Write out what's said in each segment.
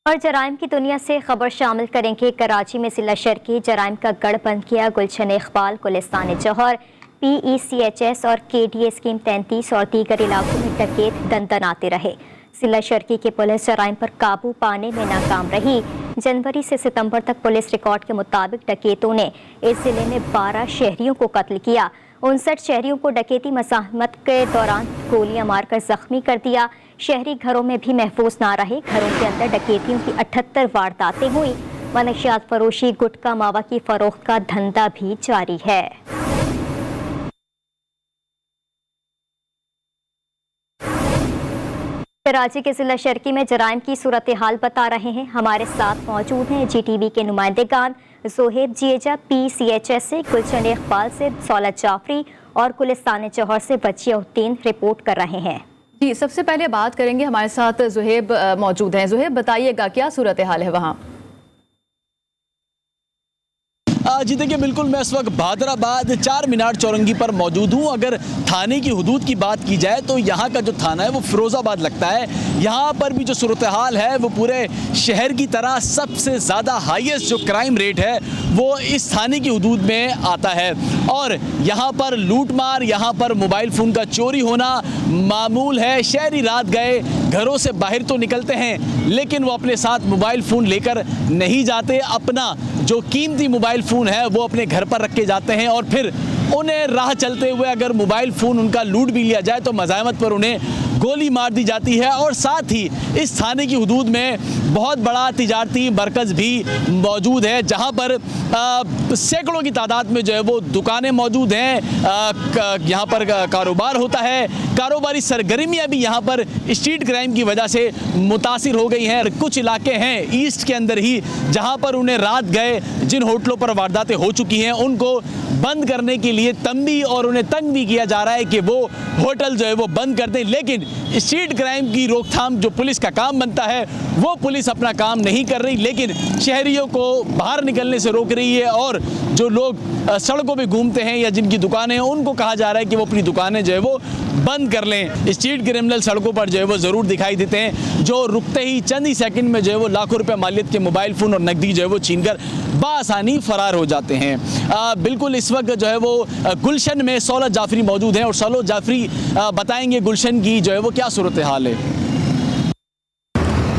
और जराइम की दुनिया से खबर शामिल करेंगे। कराची में जिला शर्की जराइम का गढ़ बंद किया। गुलशन इकबाल, गुलिस्तान जौहर, PECHS और KDA स्कीम 33 और दीगर इलाकों में डकैत दंदनाते रहे। जिला शर्की की पुलिस जराइम पर काबू पाने में नाकाम रही। जनवरी से सितंबर तक पुलिस रिकॉर्ड के मुताबिक डकैतों ने इस जिले में 12 शहरियों को कत्ल किया। 59 शहरियों को डकैती मज़ाहमत के दौरान गोलियां मारकर जख्मी कर दिया। शहरी घरों में भी महफूज ना रहे। घरों के अंदर डकैतियों की 78 वारदातें हुई। मनशियात फरोशी, गुटखा मावा की फरोख्त का धंधा भी जारी है। कराची के जिला शर्की में जराइम की सूरत हाल बता रहे हैं। हमारे साथ मौजूद हैं GTV के नुमाइंदेगान ज़ोहेब जिएजा PCHS से, गुलशन इकबाल से, सौलत जाफरी और गुलिस्तान जौहर से बचियाउद्दीन रिपोर्ट कर रहे हैं। जी, सबसे पहले बात करेंगे, हमारे साथ ज़ोहेब मौजूद हैं। ज़ोहेब, बताइएगा क्या सूरत हाल है वहाँ? जी देखिए, बिल्कुल मैं इस वक्त भादराबाद 4 मीनार चौरंगी पर मौजूद हूँ। अगर थाने की हुदूद की बात की जाए तो यहाँ का जो थाना है वो फिरोज़ाबाद लगता है। यहाँ पर भी जो सूरत हाल है वो पूरे शहर की तरह सबसे ज़्यादा हाईएस्ट जो क्राइम रेट है वो इस थाने की हुदूद में आता है। और यहाँ पर लूटमार, यहाँ पर मोबाइल फ़ोन का चोरी होना मामूल है। शहरी रात गए घरों से बाहर तो निकलते हैं लेकिन वो अपने साथ मोबाइल फ़ोन लेकर नहीं जाते। अपना जो कीमती मोबाइल फ़ोन है वो अपने घर पर रख के जाते हैं और फिर उन्हें राह चलते हुए अगर मोबाइल फ़ोन उनका लूट भी लिया जाए तो मज़ाहमत पर उन्हें गोली मार दी जाती है। और साथ ही इस थाने की हुदूद में बहुत बड़ा तिजारती मरकज़ भी मौजूद है जहां पर सैकड़ों की तादाद में जो है वो दुकानें मौजूद हैं। यहाँ पर कारोबार होता है। कारोबारी सरगर्मियाँ भी यहाँ पर स्ट्रीट क्राइम की वजह से मुतासिर हो गई हैं। कुछ इलाके हैं ईस्ट के अंदर ही जहाँ पर उन्हें रात गए जिन होटलों पर वारदातें हो चुकी हैं उनको बंद करने के लिए तंबी और उन्हें तंग भी किया जा रहा है कि वो होटल जो है वो बंद कर दें। लेकिन स्ट्रीट क्राइम की रोकथाम जो पुलिस का काम बनता है वो पुलिस अपना काम नहीं कर रही, लेकिन शहरियों को बाहर निकलने से रोक रही है। और जो लोग सड़कों पे घूमते हैं या जिनकी दुकानें हैं उनको कहा जा रहा है कि वो अपनी दुकानें जो है वो बंद कर लें। स्ट्रीट क्रिमिनल सड़कों पर जो है वो ज़रूर दिखाई देते हैं जो रुकते ही चंद ही सेकंड में जो है वो लाखों रुपए मालियत के मोबाइल फ़ोन और नकदी जो है वो छीनकर बासानी फरार हो जाते हैं। बिल्कुल इस वक्त जो है वो गुलशन में सौलत जाफरी मौजूद हैं और सौलत जाफरी बताएंगे गुलशन की जो है वो क्या सूरत हाल है।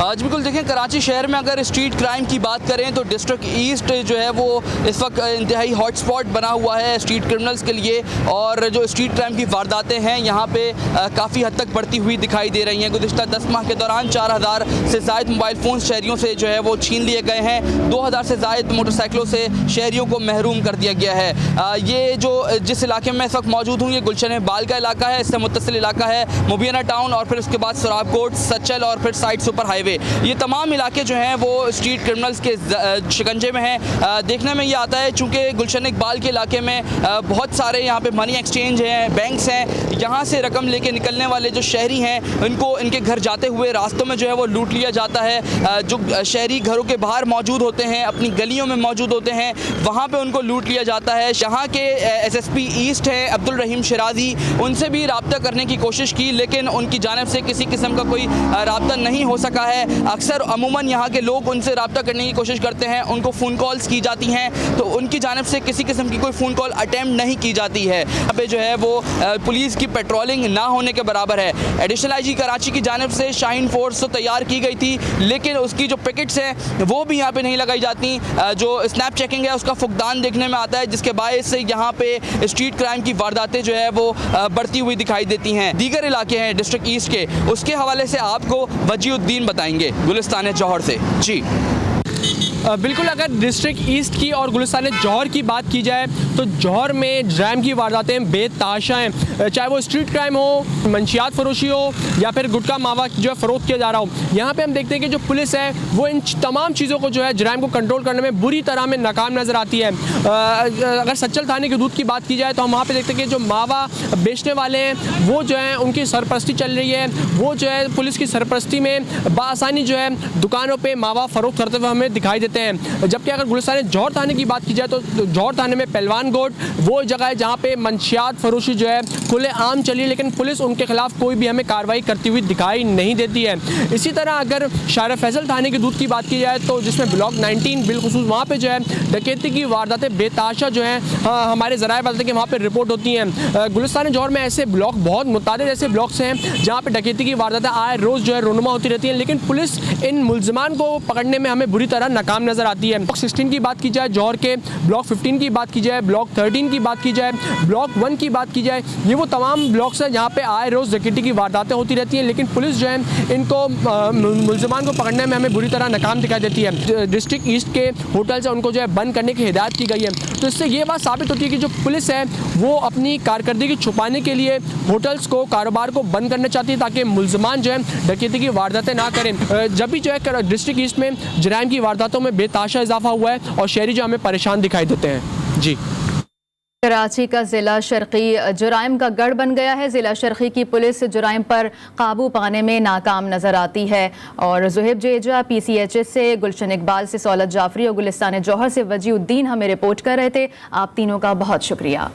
आज बिल्कुल देखें, कराची शहर में अगर स्ट्रीट क्राइम की बात करें तो डिस्ट्रिक्ट ईस्ट जो है वो इस वक्त इंतहाई हॉटस्पॉट बना हुआ है स्ट्रीट क्रिमिनल्स के लिए। और जो स्ट्रीट क्राइम की वारदातें हैं यहाँ पे काफ़ी हद तक बढ़ती हुई दिखाई दे रही हैं। गुज़िश्ता 10 माह के दौरान 4000 से ज़ायद मोबाइल फ़ोन शहरियों से जो है वो छीन लिए गए हैं। 2000 से ज़ायद मोटरसाइकिलों से शहरियों को महरूम कर दिया गया है। ये जो जिस इलाके में इस वक्त मौजूद हूँ ये गुलशन इकबाल का इलाका है। इससे मुत्तसिल इलाका है मुबीना टाउन और फिर उसके बाद सुराबकोट, सच्चल और फिर साइड सुपर हाईवे। ये तमाम इलाके जो हैं वो स्ट्रीट क्रिमिनल्स के शिकंजे में हैं। देखने में ये आता है चूँकि गुलशन इकबाल के इलाके में बहुत सारे यहाँ पे मनी एक्सचेंज हैं, बैंक्स हैं। यहाँ से रकम लेके निकलने वाले जो शहरी हैं उनको इनके घर जाते हुए रास्तों में जो है वो लूट लिया जाता है। जो शहरी घरों के बाहर मौजूद होते हैं, अपनी गलियों में मौजूद होते हैं, वहाँ पर उनको लूट लिया जाता है। यहाँ के SSP ईस्ट हैं अब्दुल रहीम शिराजी, उनसे भी रब्ता करने की कोशिश की लेकिन उनकी जानिब से किसी किस्म का कोई रब्ता नहीं हो सका है। अक्सर अमूमन यहाँ के लोग उनसे रब्ता करने की कोशिश करते हैं, उनको फ़ोन कॉल्स की जाती हैं तो उनकी जानिब से किसी किस्म की कोई फ़ोन कॉल अटैम्प्ट नहीं की जाती है। यहाँ पे जो है वो पुलिस की पेट्रोलिंग ना होने के बराबर है। एडिशनल IG कराची की जानिब से शाहीन फोर्स तो तैयार की गई थी लेकिन उसकी जो पिकेट्स हैं वो भी यहाँ पर नहीं लगाई जाती। जो स्नैप चेकिंग है उसका फुकदान देखने में आता है जिसके बायस से यहाँ पे स्ट्रीट क्राइम की वारदातें जो है वो बढ़ती हुई दिखाई देती हैं। दीगर इलाके हैं डिस्ट्रिक्ट ईस्ट के, उसके हवाले से आपको बचियाउद्दीन बताएंगे गुलिस्तान जौहर से। जी बिल्कुल, अगर डिस्ट्रिक्ट ईस्ट की और गुलिस्तान जौहर की बात की जाए तो जौहर में जराइम की वारदातें बेतहाशा हैं, चाहे वो स्ट्रीट क्राइम हो, मंशियात फरोशी हो या फिर गुटखा मावा जो है फ़रोख्त किया जा रहा हो। यहाँ पे हम देखते हैं कि जो पुलिस है वो इन तमाम चीज़ों को जो है जराइम को कंट्रोल करने में बुरी तरह में नाकाम नज़र आती है। अगर सच्चल थाने की हदूद की बात की जाए तो हम वहाँ पर देखते हैं कि जो मावा बेचने वाले हैं वो जो है उनकी सरपरस्ती चल रही है। वो जो है पुलिस की सरपरस्ती में बआसानी जो है दुकानों पर मावा फ़रोख्त करते हुए हमें दिखाई देते रहते हैं। जबकि अगर गुलिस्तान जौहर थाने की बात की जाए तो जौहर थाने में पहलवान गोट वो जगह है जहाँ पे मंशियात फरोशी जो है खुलेआम चली है, लेकिन पुलिस उनके खिलाफ कोई भी हमें कार्रवाई करती हुई दिखाई नहीं देती है। इसी तरह अगर शारा फैसल थाने की दूध की बात की जाए तो जिसमें ब्लॉक 19 बिलखुसूस वहाँ पे जो है डकैती की वारदातें बेताशा जो है हमारे ज़राए बताते हैं कि वहाँ पे रिपोर्ट होती हैं। गुलिस्तान जौहर में ऐसे ब्लॉक बहुत मुतादिद ऐसे ब्लॉक्स हैं जहाँ पे डकैती की वारदातें आए रोज़ जो है रोनुमा होती रहती हैं, लेकिन पुलिस इन मुल्ज़िमान को पकड़ने में हमें बुरी तरह नाकाम नज़र आती है। ब्लॉक 16 की बात की जाए जौहर के, ब्लॉक 15 की बात की जाए, ब्लॉक 13 की बात की जाए, ब्लॉक 1 की बात की जाए, ये वो तमाम ब्लॉक्स हैं जहाँ पे आए रोज़ डकैती की वारदातें होती रहती हैं, लेकिन पुलिस जो है इनको मुल्ज़िमान को पकड़ने में हमें बुरी तरह नाकाम दिखाई देती है। डिस्ट्रिक्ट ईस्ट के होटल्स हैं उनको जो है बंद करने की हिदायत की गई है। तो इससे ये बात साबित होती है कि जो पुलिस है वो अपनी कारकर्दगी छुपाने के लिए होटल्स को, कारोबार को बंद करना चाहती है ताकि मुल्ज़िमान जो है डकैती की वारदातें ना करें। जब भी जो है डिस्ट्रिक्ट ईस्ट में जराइम की वारदातों में बेताशा इजाफा हुआ है और शहरी जो हमें परेशान दिखाई देते हैं। जी, कराची का ज़िला शर्क़ी जुराइम का गढ़ बन गया है। ज़िला शर्क़ी की पुलिस जुराइम पर काबू पाने में नाकाम नज़र आती है। और ज़ुहैब जेजा PCHS से, गुलशन इकबाल से, सौलत जाफरी और गुलिस्तान जौहर से वजीउद्दीन हमें रिपोर्ट कर रहे थे। आप तीनों का बहुत शुक्रिया।